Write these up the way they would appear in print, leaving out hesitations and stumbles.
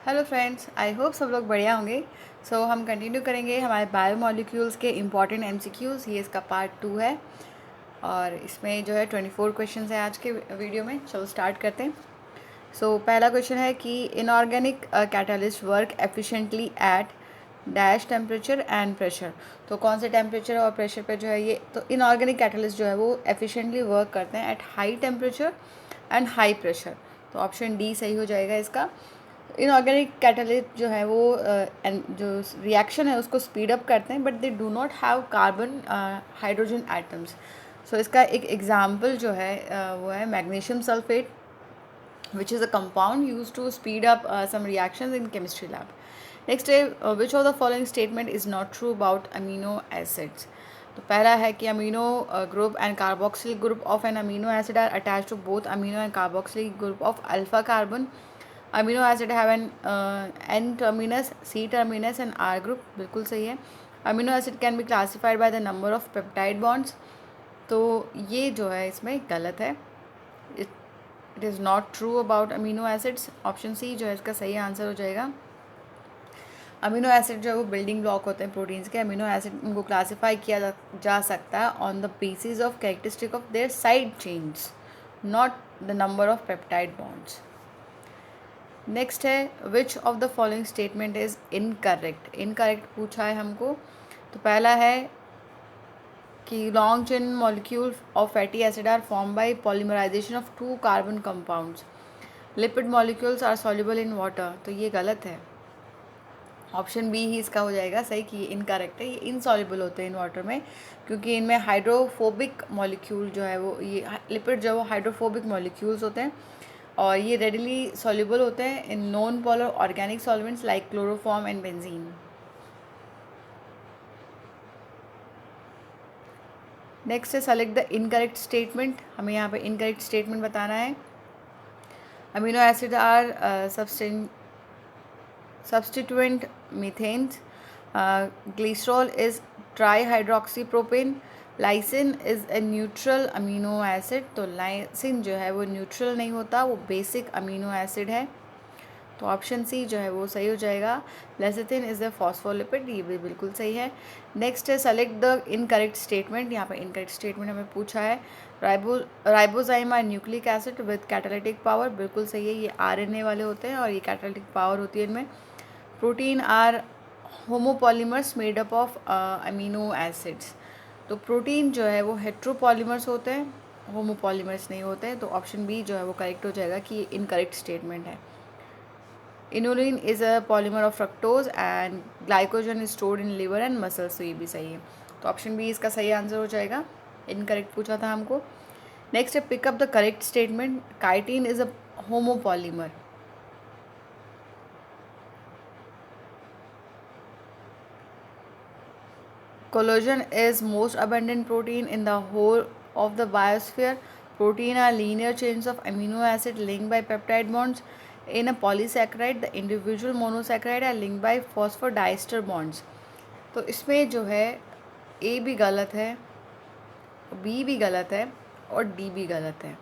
Hello friends, I hope सब लोग बढ़िया होंगे। हम कंटिन्यू करेंगे हमारे बायोमोलिक्यूल्स के इम्पॉर्टेंट एमसीक्यूज़। ये इसका पार्ट 2 है और इसमें जो है 24 क्वेश्चन है आज के वीडियो में। चलो स्टार्ट करते हैं। पहला क्वेश्चन है कि inorganic catalyst work efficiently at dash temperature and pressure. तो कौन से टेम्परेचर और प्रेशर पे जो है ये, तो इनऑर्गेनिक कैटलिस्ट जो है वो एफिशिएंटली वर्क करते हैं eight high temperature and high pressure. तो ऑप्शन डी सही हो जाएगा इसका। इनऑर्गेनिक कैटलिस्ट जो है वो जो रिएक्शन है उसको स्पीड अप करते हैं, but they do not have carbon hydrogen atoms. इसका एक एग्जांपल जो है वो है magnesium sulphate, which is a compound used to speed up some reactions in chemistry lab. Next है which of the following statement is not true about amino acids। तो पहला है कि amino group and carboxyl group of an amino acid are attach to both amino and carboxyl group of alpha carbon. Amino acid have an N terminus, C terminus and R group. बिल्कुल सही है। Amino acid can be classified by the number of peptide bonds. तो ये जो है इसमें गलत है। It is not true about amino acids. Option C जो है इसका सही आंसर हो जाएगा। अमीनो एसिड जो है वो बिल्डिंग ब्लॉक होते हैं प्रोटीन्स के। अमीनो एसिड उनको क्लासीफाई किया जा सकता है on the basis of characteristic of their side chains, not the number of peptide bonds. Next है which of the following statement is incorrect. Incorrect पूछा है हमको। तो पहला है कि long chain molecule of fatty acid are form by polymerisation of 2 carbon compounds. Lipid molecules are soluble in water. तो ये गलत है। ऑप्शन बी ही इसका हो जाएगा सही कि ये इनकरेक्ट है। ये इनसॉल्युबल होते हैं इन वाटर में, क्योंकि इनमें हाइड्रोफोबिक मॉलिक्यूल जो है वो, ये लिपिड जो है वो हाइड्रोफोबिक मॉलिक्यूल्स होते हैं और ये रेडिली सॉल्युबल होते हैं in non polar organic solvents like chloroform and benzene. Next है सेलेक्ट द इनकरेक्ट स्टेटमेंट। हमें यहाँ पे इनकरेक्ट स्टेटमेंट बताना है। Amino acid are substituent methanes. Glycerol is trihydroxypropane. Lysine is a neutral amino acid. तो lysine जो है वो न्यूट्रल नहीं होता, वो बेसिक अमीनो एसिड है। तो ऑप्शन सी जो है वो सही हो जाएगा। Lecithin is the phospholipid. ये भी बिल्कुल सही है। नेक्स्ट है सेलेक्ट द इनकरेक्ट स्टेटमेंट। यहाँ पे इनकरेक्ट स्टेटमेंट हमें पूछा है ribozyme are nucleic acid with catalytic power. बिल्कुल सही है। ये आरएनए वाले होते हैं और ये कैटालिटिक पावर होती है इनमें। Protein are homopolymers made up of amino acids. तो प्रोटीन जो है वो हेट्रोपॉलीमर्स होते हैं, होमोपॉलीमर्स नहीं होते हैं। तो ऑप्शन बी जो है वो करेक्ट हो जाएगा कि ये इनकरेक्ट स्टेटमेंट है। Inulin is a polymer of fructose and glycogen is stored in liver and muscles. तो ये भी सही है। तो ऑप्शन बी इसका सही आंसर हो जाएगा। इनकरेक्ट पूछा था हमको। नेक्स्ट है pick up the correct statement. Chitin is a homopolymer. Collagen is most abundant protein in the whole of the biosphere. Protein are linear chains of amino acid linked by peptide bonds. In a polysaccharide, the individual monosaccharide are linked by phosphodiester bonds. तो इसमें जो है ए भी गलत है, B भी गलत है और डी भी गलत है।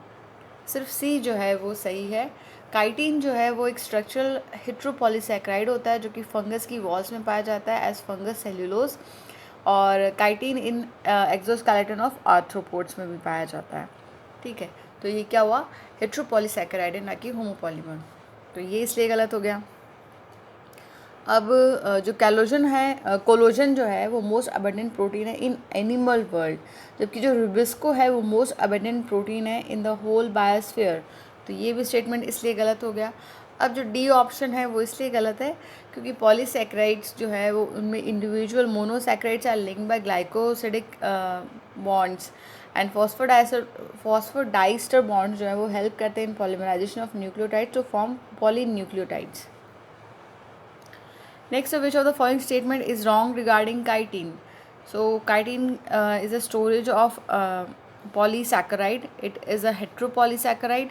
सिर्फ सी जो है वो सही है। काइटिन जो है वो एक स्ट्रक्चरल हेट्रोपॉलीसैकेराइड होता है जो कि फंगस की वॉल्स में पाया जाता है एज फंगस सेल्यूलोज। और chitin in exoskeleton of arthropods में भी पाया जाता है। ठीक है, तो ये क्या हुआ, हेट्रोपॉलीसैकेराइड है, ना कि होमोपॉलीमर। तो ये इसलिए गलत हो गया। अब जो कोलोजन जो है वो मोस्ट अबेंडेंट प्रोटीन है इन एनिमल वर्ल्ड, जबकि जो रुबिस्को है वो मोस्ट अबेंडेंट प्रोटीन है इन द होल बायोस्फीयर। तो ये भी स्टेटमेंट इसलिए गलत हो गया। अब जो डी ऑप्शन है वो इसलिए गलत है क्योंकि पॉलीसैकेराइड्स जो है वो उनमें individual monosaccharides are linked by glycosidic bonds and phosphodiester bonds जो है वो हेल्प करते हैं in polymerisation of nucleotides to form polynucleotides. Next, which of the following statement is wrong regarding chitin? So, chitin is a storage of polysaccharide. It is a heteropolysaccharide.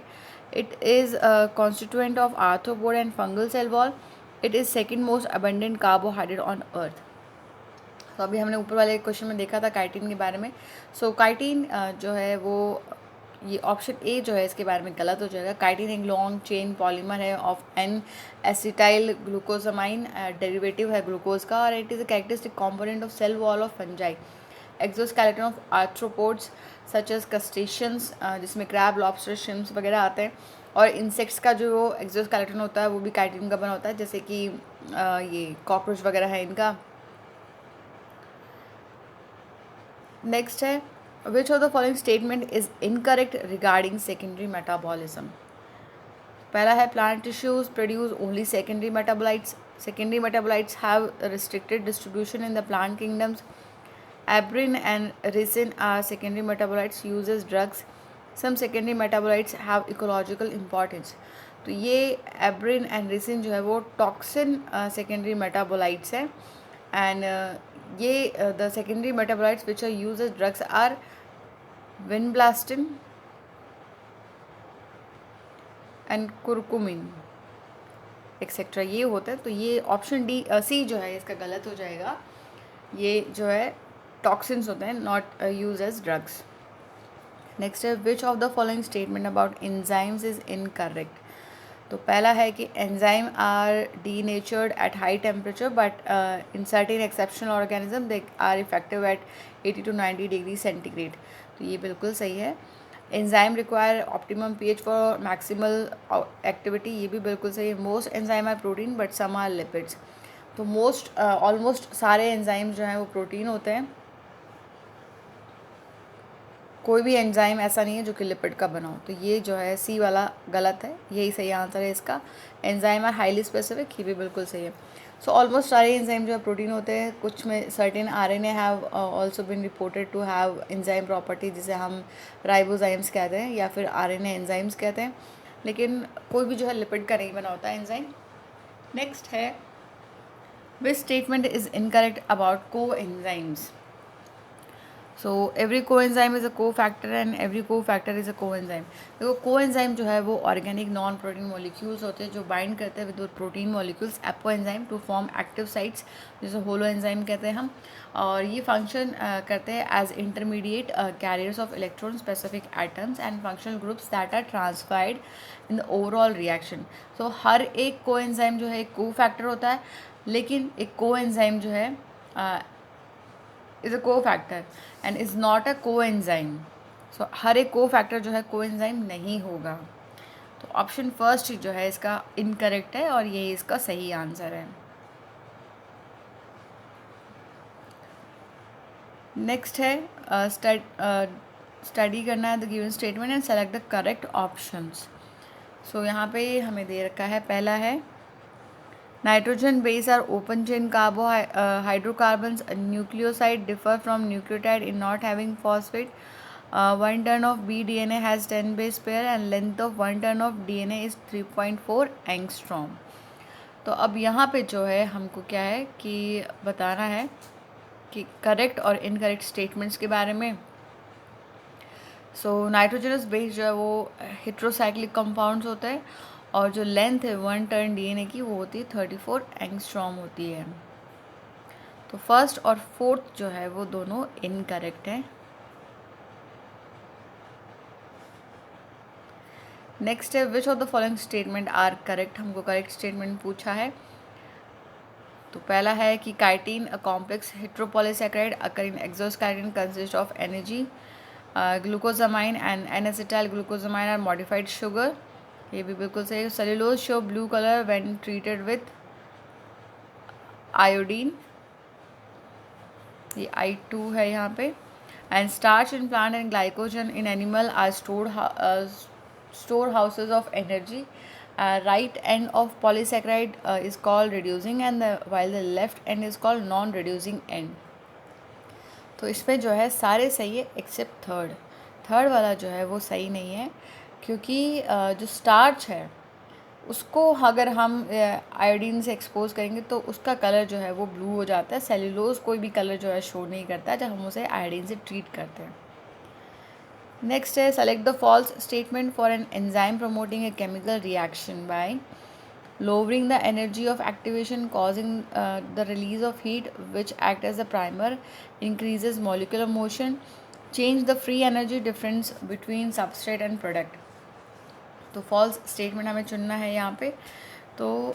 It is a constituent of arthropod and fungal cell wall. It is second most abundant carbohydrate on earth. तो अभी हमने ऊपर वाले question में देखा था chitin के बारे में। काइटिन जो है वो ये ऑप्शन ए जो है इसके बारे में गलत हो जाएगा। काइटिन एक लॉन्ग चेन पॉलीमर है of N acetyl glucosamine, derivative है ग्लूकोज का, और it is a characteristic component of cell wall of fungi, exoskeleton of arthropods such as crustaceans, जिसमें क्रैब, लॉबस्टर, श्रिम्प्स वगैरह आते हैं, और इंसेक्ट्स का जो एक्सोस्केलेटन होता है वो भी काइटिन का बना होता है, जैसे कि ये कॉकरोच वगैरह है इनका। नेक्स्ट है which of the following statement is incorrect regarding secondary metabolism. पहला है plant tissues produce only secondary metabolites, secondary metabolites have restricted distribution in the plant kingdoms, abrin and ricin are secondary metabolites use as drugs, some secondary metabolites have ecological importance. तो ये abrin and ricin जो है वो toxin secondary metabolites हैं, and ये the secondary metabolites which are use as drugs are vinblastine and curcumin etcetera, ये होता है। तो ये ऑप्शन डी सी जो है इसका गलत हो जाएगा। ये जो है टॉक्सिन्स होते हैं, not use as drugs. Next है which of the following statement about enzymes is incorrect. तो पहला है कि enzyme are denatured at high temperature but in certain exceptional organism they are effective at 80 to 90 degree centigrade. तो ये बिल्कुल सही है। Enzyme require optimum pH for maximal activity, ये भी बिल्कुल सही है। Most enzyme are protein but some are lipids. तो मोस्ट ऑलमोस्ट सारे एंजाइम जो हैं वो प्रोटीन होते हैं, कोई भी एंजाइम ऐसा नहीं है जो कि लिपिड का बना हो। तो ये जो है सी वाला गलत है, यही सही आंसर है इसका। एंजाइम आर हाईली स्पेसिफिक, ये भी बिल्कुल सही है। सो ऑलमोस्ट सारे एंजाइम जो है प्रोटीन होते हैं, कुछ में certain RNA have also been reported to have enzyme property, जिसे हम राइबोजाइम्स कहते हैं या फिर आरएनए एंजाइम्स कहते हैं, लेकिन कोई भी जो है लिपिड का नहीं बना होता है एंजाइम। नेक्स्ट है which statement is incorrect about coenzymes. So every coenzyme is a cofactor and every cofactor is a coenzyme. देखो कोएंजाइम जो है वो ऑर्गेनिक नॉन प्रोटीन मॉलिक्यूल्स होते हैं जो बाइंड करते हैं with protein molecules apoenzyme to form active sites, जिसे होलो एंजाइम कहते हैं हम, और ये फंक्शन करते हैं as intermediate carriers of electron specific atoms and functional groups that are transferred in the overall reaction. So हर एक कोएंजाइम जो है एक कोफैक्टर होता है, लेकिन एक कोएंजाइम जो है is a cofactor and is not a coenzyme. So हर एक कोफैक्टर जो है कोएंजाइम नहीं होगा। तो ऑप्शन फर्स्ट जो है इसका इनकरेक्ट है और यही इसका सही आंसर है। नेक्स्ट है स्टडी करना है the given statement and select the correct options. So यहाँ पे हमें दे रखा है, पहला है nitrogen base are open chain hydrocarbons. A nucleoside differ from nucleotide in not having phosphate. 1 turn of B DNA has 10 base pair and length of 1 turn of DNA is 3.4 angstrom. तो अब यहाँ पे जो है हमको क्या है कि बताना है कि करेक्ट और इनकरेक्ट स्टेटमेंट्स के बारे में। सो नाइट्रोजनस बेस जो है वो हेट्रोसाइक्लिक कंपाउंड्स होते हैं और जो लेंथ है 1 टर्न डीएनए की वो होती है 34 एंगस्ट्रॉम होती है। तो फर्स्ट और फोर्थ जो है वो दोनों इनकरेक्ट हैं। नेक्स्ट है which of the following statement are correct, हमको करेक्ट स्टेटमेंट पूछा है। तो पहला है कि chitin a complex heteropolysaccharide occur in exoskeleton consist of energy, glucosamine and N acetyl glucosamine are modified sugar, ये भी बिल्कुल सही है। Cellulose show blue colour when treated with iodine, ये I2 है यहाँ पे। And starch in plant and glycogen in animal are store houses of energy. Right end of polysaccharide is called reducing and while the left and is called non reducing and. तो इसमें जो है सारे सही है एक्सेप्ट थर्ड वाला जो है वो सही नहीं है, क्योंकि जो स्टार्च है उसको अगर हम आयोडीन से एक्सपोज करेंगे तो उसका कलर जो है वो ब्लू हो जाता है। सेल्यूलोज कोई भी कलर जो है शो नहीं करता जब हम उसे आयोडीन से ट्रीट करते हैं। नेक्स्ट है select the false statement for an enzyme promoting a chemical reaction by lowering the energy of activation causing the release of heat which act as a primer, increases molecular motion, change the free energy difference between substrate and product. तो false statement हमें चुनना है यहाँ पे। तो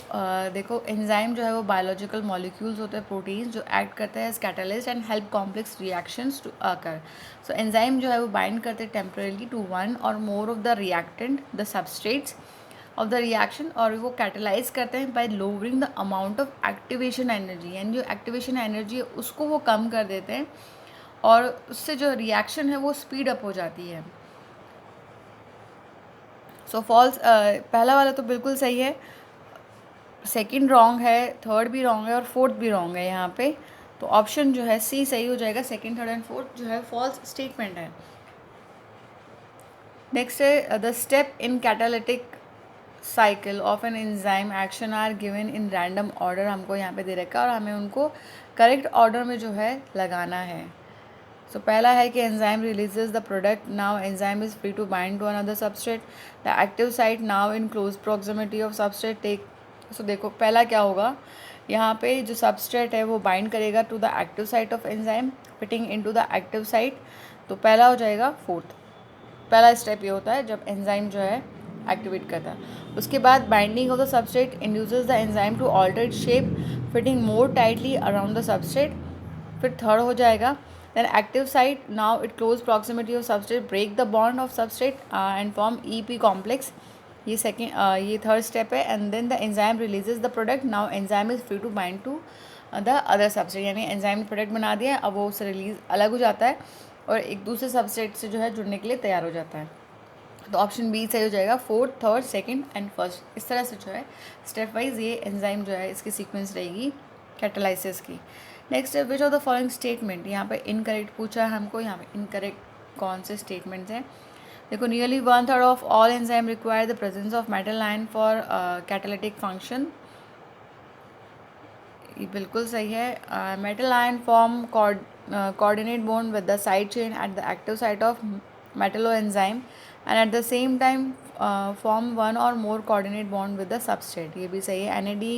देखो enzyme जो है वो बायोलॉजिकल मॉलिक्यूल्स होते हैं, प्रोटीन्स जो एक्ट करते हैं as catalyst and help complex reactions to occur. So enzyme जो है वो बाइंड करते हैं टेम्परेली टू वन और more of the reactant the substrates of the reaction, और वो कैटलाइज करते हैं bye lowering the amount of activation energy, यानी जो एक्टिवेशन एनर्जी है उसको वो कम कर देते हैं और उससे जो रिएक्शन है वो स्पीड अप हो जाती है। सो फॉल्स पहला वाला तो बिल्कुल सही है, सेकंड रॉन्ग है, थर्ड भी रॉन्ग है और फोर्थ भी रॉन्ग है यहाँ पे। तो ऑप्शन जो है सी सही हो जाएगा, सेकंड, थर्ड एंड फोर्थ जो है फॉल्स स्टेटमेंट है। नेक्स्ट है the step in catalytic cycle of an enzyme action are given in random order. हमको यहाँ पे दे रखा है और हमें उनको करेक्ट ऑर्डर में जो है लगाना है। सो पहला है कि enzyme releases the product, now enzyme is free to bind to another substrate, the active site now in close proximity of substrate take. So देखो पहला क्या होगा, यहाँ पे जो सबस्ट्रेट है वो बाइंड करेगा to the active site of enzyme fitting into the active site. तो पहला हो जाएगा फोर्थ, पहला स्टेप ये होता है जब एंजाइम जो है एक्टिवेट करता है। उसके बाद binding of the substrate induces the enzyme to alter its shape fitting more tightly around the substrate. फिर थर्ड हो जाएगा then active site, now it close proximity of substrate break the bond of substrate and form EP complex. ये second ये third step है। And then the enzyme releases the product, now enzyme is free to bind to the other substrate, यानी enzyme ने product बना दिया, अब वो उससे रिलीज अलग हो जाता है और एक दूसरे सबस्ट्रेट से जो है जुड़ने के लिए तैयार हो जाता है। तो ऑप्शन बी सही हो जाएगा, fourth, third, second and first. इस तरह से जो है स्टेप वाइज ये एंजाइम जो है इसकी सीक्वेंस रहेगी कैटालाइसिस की। नेक्स्ट है which of the following statement, यहाँ पे इनकरेक्ट पूछा है हमको। यहाँ पे इनकरेक्ट कौन से स्टेटमेंट्स हैं, देखो nearly 1/3 of all enzyme require the presence of metal ion for catalytic function. ये बिल्कुल सही है। Metal ion form coordinate bond with the side chain at the active site of metalloenzyme and at the same time form one or more coordinate bond with the substrate। ये भी सही है। NAD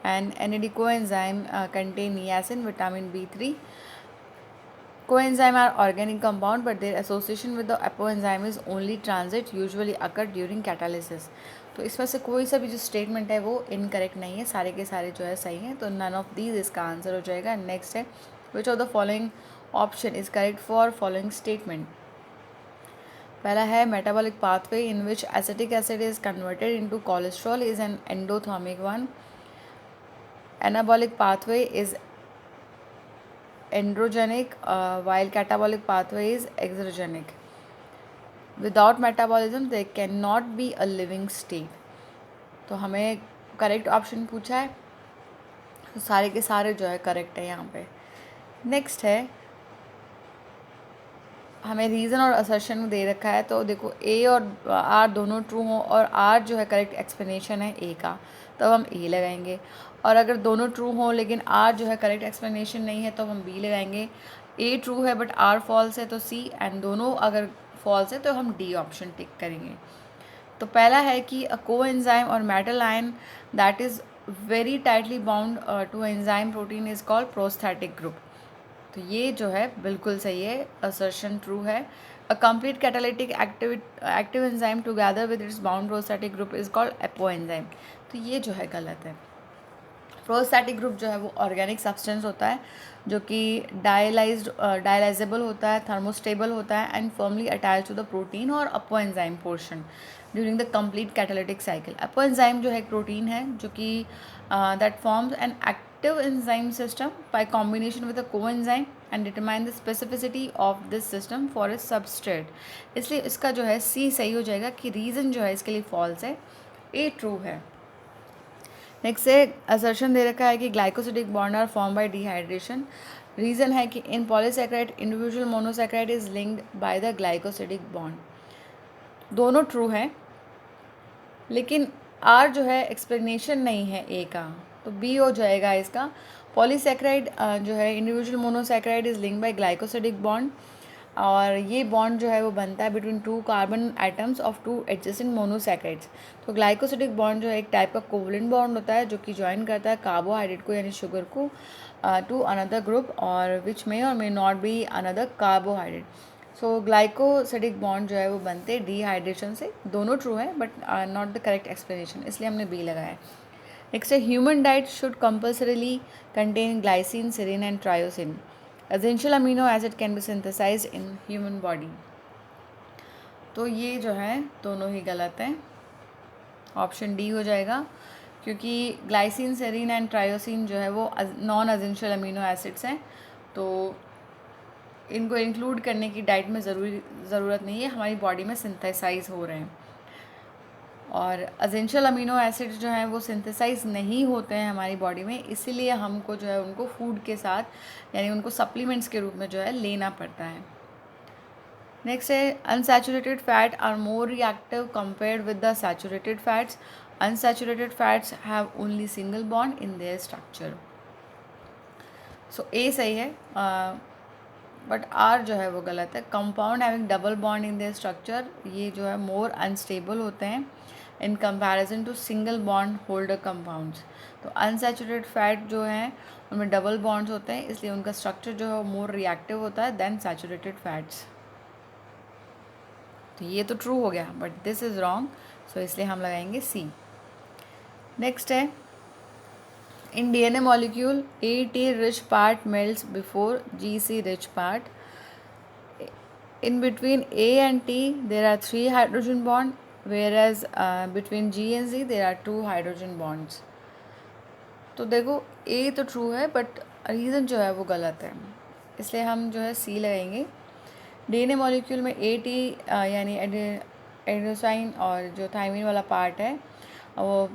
and NAD coenzyme contain niacin, vitamin B3। Coenzyme are organic compound but their association with the apoenzyme is only transit, usually occur during catalysis। तो इसमें से कोई सा भी जो स्टेटमेंट है वो इनकरेक्ट नहीं है, सारे के सारे जो है सही हैं। तो नन ऑफ दीज इसका आंसर हो जाएगा। नेक्स्ट है which of the following option is correct for following statement. पहला है metabolic pathway in which acetic acid is converted into cholesterol is an endothermic one. Anabolic pathway is androgenic while catabolic pathway is exergenic। Without metabolism there cannot be a living state। तो हमें correct option पूछा है, तो सारे के सारे जो है करेक्ट है यहाँ पे। नेक्स्ट है हमें रीज़न और असर्शन दे रखा है। तो देखो ए और आर दोनों ट्रू हों और आर जो है करेक्ट एक्सप्लेनेशन है ए का, तब हम ए लगाएंगे। और अगर दोनों ट्रू हों लेकिन आर जो है करेक्ट एक्सप्लेनेशन नहीं है तो हम बी लगाएंगे। ए ट्रू है बट आर फॉल्स है तो सी, एंड दोनों अगर फॉल्स है तो हम डी ऑप्शन टिक करेंगे। तो पहला है कि अ कोएंजाइम और metal ion that is very tightly bound to enzyme protein is called prosthetic group. तो ये जो है बिल्कुल सही है, असर्शन ट्रू है। A complete catalytic active enzyme together with its bound prosthetic group is called apoenzyme. तो ये जो है गलत है। प्रोस्थेटिक ग्रुप जो है वो ऑर्गेनिक सब्सटेंस होता है जो कि डायलाइजेबल होता है, थर्मोस्टेबल होता है and firmly attach to the protein और apoenzyme portion during the complete catalytic cycle. Apoenzyme जो है एक प्रोटीन है जो कि that forms an active enzyme system by combination with a coenzyme and determine the specificity of this system for its substrate. इसलिए इसका जो है सी सही हो जाएगा कि रीज़न जो है इसके लिए फॉल्स है, ए ट्रू है। नेक्स्ट है असर्शन दे रखा है कि glycosidic bond are form by dehydration. Reason है कि in polysaccharide individual monosaccharide is linked by the glycosidic bond. दोनों ट्रू हैं लेकिन आर जो है एक्सप्लेनेशन नहीं है ए का, तो बी हो जाएगा इसका। पॉलीसैकेराइड जो है individual monosaccharide is linked by glycosidic bond और ये बॉन्ड जो है वो बनता है between two carbon atoms of two adjacent monosaccharides. तो ग्लाइकोसिडिक बॉन्ड जो है एक टाइप का कोवलेंट बॉन्ड होता है जो कि ज्वाइन करता है कार्बोहाइड्रेट को यानी शुगर को टू अनदर ग्रुप और विच मे और may not be another carbohydrate. So glycosidic bond जो है वो बनते हैं डिहाइड्रेशन से। दोनों ट्रू है but not the correct explanation, इसलिए हमने बी लगाया है। नेक्स्ट है human diet should compulsorily contain glycine, serine and tyrosine. Essential amino acid can be synthesised in human body. तो ये जो है दोनों ही गलत हैं, ऑप्शन डी हो जाएगा, क्योंकि ग्लाइसिन, सेरीन एंड ट्रायोसिन जो है वो नॉन एसेंशियल अमीनो एसिड्स हैं, तो इनको इंक्लूड करने की डाइट में ज़रूरत नहीं है, हमारी बॉडी में सिंथेसाइज हो रहे हैं। और एसेंशियल अमीनो एसिड्स जो हैं वो सिंथेसाइज नहीं होते हैं हमारी बॉडी में, इसीलिए हमको जो है उनको फूड के साथ यानी उनको सप्लीमेंट्स के रूप में जो है लेना पड़ता है। नेक्स्ट है unsaturated fat are more reactive compared with the saturated fats. Unsaturated fats have only single bond in their structure. So A सही है, बट आर जो है वो गलत है। Compound having double bond in their structure, ये जो है मोर अनस्टेबल होते हैं in comparison to single bond holder compounds. तो अनसैचुरेटेड फैट जो हैं उनमें डबल बॉन्ड्स होते हैं, इसलिए उनका स्ट्रक्चर जो है वो मोर रिएक्टिव होता है देन सैचुरेटेड फैट्स। तो ये तो ट्रू हो गया बट दिस इज़ रॉन्ग, सो इसलिए हम लगाएंगे सी। नेक्स्ट है in DNA molecule, AT rich part melts before GC rich part. In between A and T there are 3 hydrogen bond, whereas between G and Z there are 2 hydrogen bonds. तो देखो A तो true है but reason जो है वो गलत है, इसलिए हम जो है सी लगाएंगे। DNA मॉलिक्यूल में AT यानी एडेनोसाइन और जो थायमिन वाला पार्ट है वो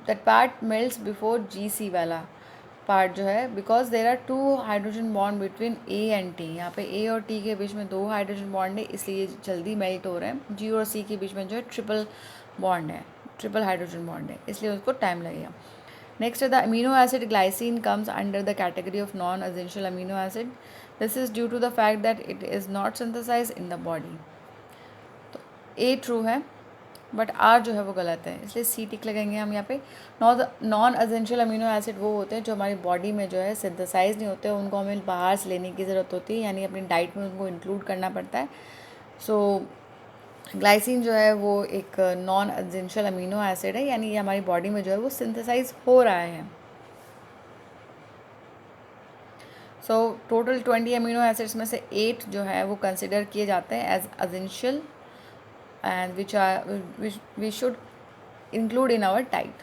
that part melts before GC वाला पार्ट जो है, because there are 2 hydrogen bond between A and T। यहाँ पे A और T के बीच में 2 हाइड्रोजन बॉन्ड है, इसलिए जल्दी मेल्ट हो रहे हैं। G और C के बीच में जो है ट्रिपल बॉन्ड है, ट्रिपल हाइड्रोजन बॉन्ड है, इसलिए उसको टाइम लगेगा। नेक्स्ट है the amino acid glycine comes under the category of non essential amino acid. This is due to the fact that it is not synthesise in the body. तो A true है but R जो है वो गलत है, इसलिए सी टिक लगाएंगे हम यहाँ पे। नॉन एसेंशियल अमीनो एसिड वो होते हैं जो हमारी बॉडी में जो है सिंथेसाइज नहीं होते, उनको हमें बाहर से लेने की ज़रूरत होती है, यानी अपनी डाइट में उनको इंक्लूड करना पड़ता है। सो ग्लाइसिन जो है वो एक नॉन एसेंशियल अमीनो एसिड है, यानी ये हमारी बॉडी में जो है वो सिंथेसाइज हो रहा है। सो टोटल 20 अमीनो एसिड्स में से 8 जो है वो कंसिडर किए जाते हैं as essential and which we should include in our diet.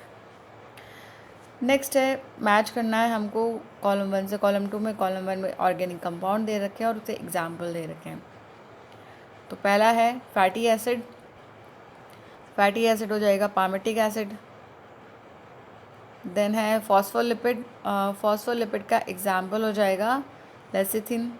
Next है मैच करना है हमको कॉलम 1 से कॉलम 2 में। कॉलम 1 में ऑर्गेनिक कंपाउंड दे रखे हैं और उससे एग्जाम्पल दे रखे हैं। तो पहला है फैटी एसिड। फैटी एसिड हो जाएगा पामेटिक एसिड। देन है फॉस्फोलिपिड। फॉस्फोलिपिड का एग्जाम्पल हो जाएगा lecithin.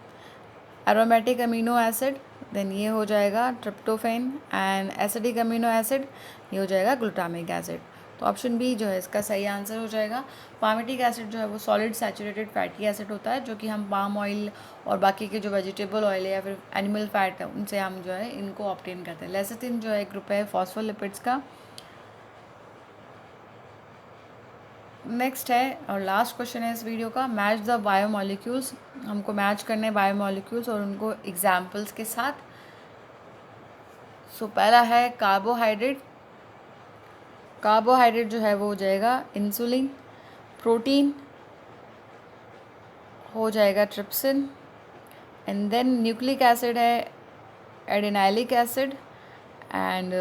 Aromatic amino acid, then ये हो जाएगा tryptophan. And acidic amino acid ये हो जाएगा ग्लूटामिक एसिड। तो ऑप्शन बी जो है इसका सही आंसर हो जाएगा। पामेटिक एसिड जो है वो सॉलिड सैचुरेटेड फैटी एसिड होता है, जो कि हम पाम ऑयल और बाकी के जो वेजिटेबल ऑयल है या फिर एनिमल फैट है उनसे हम जो है इनको ऑब्टेन करते हैं। लेसिथिन जो है ग्रुप है फॉस्फोलिपिड्स का। नेक्स्ट है और लास्ट क्वेश्चन है इस वीडियो का, मैच द बायोमॉलिक्यूल्स। हमको मैच करने बायोमॉलिक्यूल्स और उनको एग्जाम्पल्स के साथ। सो पहला है कार्बोहाइड्रेट। कार्बोहाइड्रेट जो है वो हो जाएगा इंसुलिन। प्रोटीन हो जाएगा trypsin. And then nucleic acid है एडेनाइलिक एसिड। एंड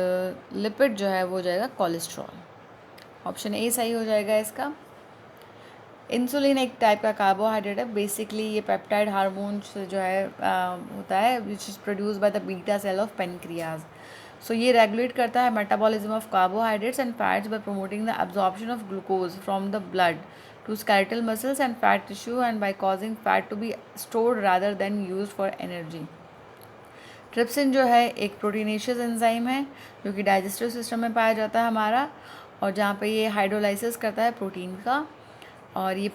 लिपिड जो है वो हो जाएगा कोलेस्ट्रॉल। ऑप्शन ए सही हो जाएगा इसका। इंसुलिन एक टाइप का कार्बोहाइड्रेट है, बेसिकली ये पेप्टाइड हार्मोन्स जो है होता है which is produce by the beta cell of pancreas. So ये रेगुलेट करता है metabolism of carbohydrates and fats by promoting the absorption of glucose from the blood to skeletal muscles and fat tissue and by causing fat to be stored rather than use for energy. Trypsin जो है एक proteinaceous enzyme है जो कि digestive system में पाया जाता है हमारा, और जहाँ पे ये हाइड्रोलाइसिस करता है प्रोटीन का, और ये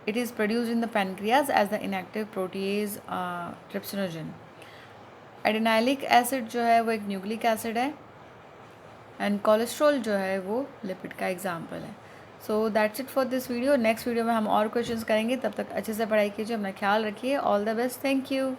it is produced in the pancreas as the inactive protease trypsinogen. Adenylic acid जो है वो एक न्यूक्लिक एसिड है। एंड कोलेस्ट्रॉल जो है वो लिपिड का एग्जाम्पल है। So that's it for this video. नेक्स्ट वीडियो में हम और क्वेश्चंस करेंगे, तब तक अच्छे से पढ़ाई कीजिए, अपना ख्याल रखिए। All the best, thank you.